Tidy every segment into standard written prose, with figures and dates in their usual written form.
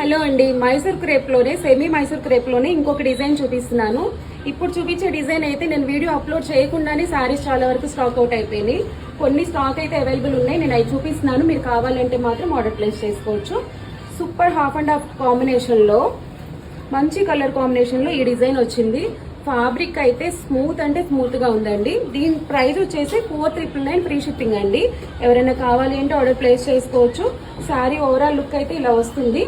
Hello అండి, Mysore క్రేప్లోనే semi Mysore క్రేప్లోనే ఇంకొక design చూపిస్తున్నాను. ఇప్పుడు చూపించే డిజైన్ అయితే నేను వీడియో అప్లోడ్ చేయకుండానే శారీస్ చాలా వరకు స్టాక్ అవుట్ అయిపోయినాయి. కొన్ని స్టాక్ అయితే అవైలబుల్ ఉన్నాయి. నేను అవి చూపిస్తున్నాను. మీరు కావాలంటే మాత్రం ఆర్డర్ ప్లేస్ చేసుకోవచ్చు. సూపర్ హాఫ్ అండ్ హాఫ్ కాంబినేషన్లో, మంచి కలర్ కాంబినేషన్లో ఈ డిజైన్ వచ్చింది. ఫ్యాబ్రిక్ అయితే స్మూత్ అంటే స్మూత్గా ఉందండి. దీని ప్రైస్ వచ్చేసి 4,999 ఫ్రీ షిప్పింగ్ అండి. ఎవరైనా కావాలి అంటే ఆర్డర్ ప్లేస్ చేసుకోవచ్చు. శారీ ఓవరాల్ లుక్ అయితే ఇలా వస్తుంది.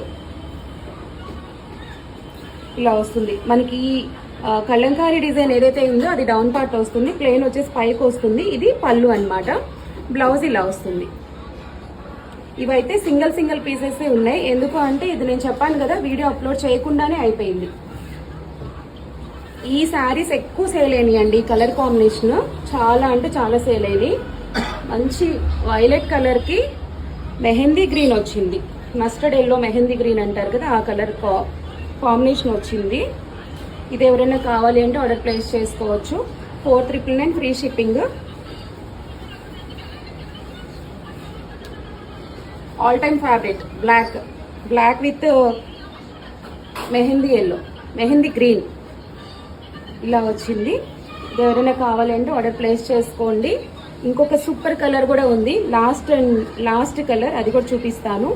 మనకి కలంకారీ డిజైన్ ఏదైతే ఉందో అది డౌన్ పార్ట్ వస్తుంది, ప్లెయిన్ వచ్చేసి పైకి వస్తుంది. ఇది పళ్ళు అన్నమాట. బ్లౌజ్ ఇలా వస్తుంది. ఇవైతే సింగిల్ పీసెస్ ఉన్నాయి. ఎందుకు అంటే ఇది నేను చెప్పాను కదా, వీడియో అప్లోడ్ చేయకుండానే అయిపోయింది. ఈ శారీస్ ఎక్కువ సేల్ అయినాయండి. కలర్ కాంబినేషన్ చాలా అంటే చాలా సేల్ అయినాయి. మంచి వైలెట్ కలర్కి మెహందీ గ్రీన్ వచ్చింది. మస్టర్డ్ ఎల్లో మెహందీ గ్రీన్ అంటారు కదా, ఆ కలర్ కాంబినేషన్ వచ్చింది. ఇది ఎవరైనా కావాలి అంటే ఆర్డర్ ప్లేస్ చేసుకోవచ్చు. 4,999 free shipping. All time fabric black with mehndi yellow, mehndi green ఇలా వచ్చింది. ఇది ఎవరైనా కావాలి అంటే ఆర్డర్ ప్లేస్ చేసుకోండి. ఇంకొక సూపర్ కలర్ కూడా ఉంది, లాస్ట్ కలర్, అది కూడా చూపిస్తాను.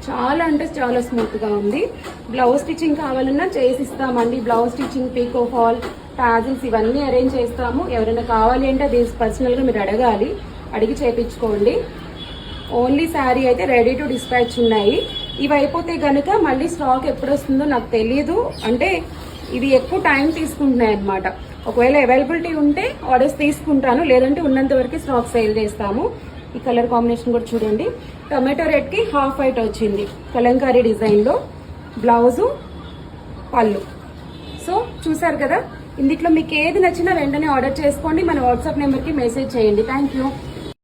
చాలా అంటే చాలా స్మూత్గా ఉంది. బ్లౌజ్ స్టిచ్చింగ్ కావాలన్నా చేసిస్తామండి. బ్లౌజ్ స్టిచ్చింగ్, పీకో ఫాల్, టాజిల్స్ ఇవన్నీ అరేంజ్ చేస్తాము. ఎవరైనా కావాలి అంటే అది పర్సనల్గా మీరు అడిగి చేయించుకోండి. ఓన్లీ శారీ అయితే రెడీ టు డిస్పాచ్ ఉన్నాయి. ఇవి అయిపోతే కనుక మళ్ళీ స్టాక్ ఎప్పుడు వస్తుందో నాకు తెలియదు. అంటే ఇది ఎక్కువ టైం తీసుకుంటున్నాయి అన్నమాట. ఒకవేళ అవైలబిలిటీ ఉంటే ఆర్డర్స్ తీసుకుంటాను, లేదంటే ఉన్నంత వరకు స్టాక్ సేల్ చేస్తాము. ఈ కలర్ కాంబినేషన్ కూడా చూడండి. టొమాటో రెడ్కి హాఫ్ వైట్ వచ్చింది కలంకారీ డిజైన్లో. బ్లౌజు, పళ్ళు. సో చూసారు కదా, ఇందులో మీకు ఏది నచ్చినా వెంటనే ఆర్డర్ చేసుకోండి. మన వాట్సాప్ నెంబర్కి మెసేజ్ చేయండి. Thank you.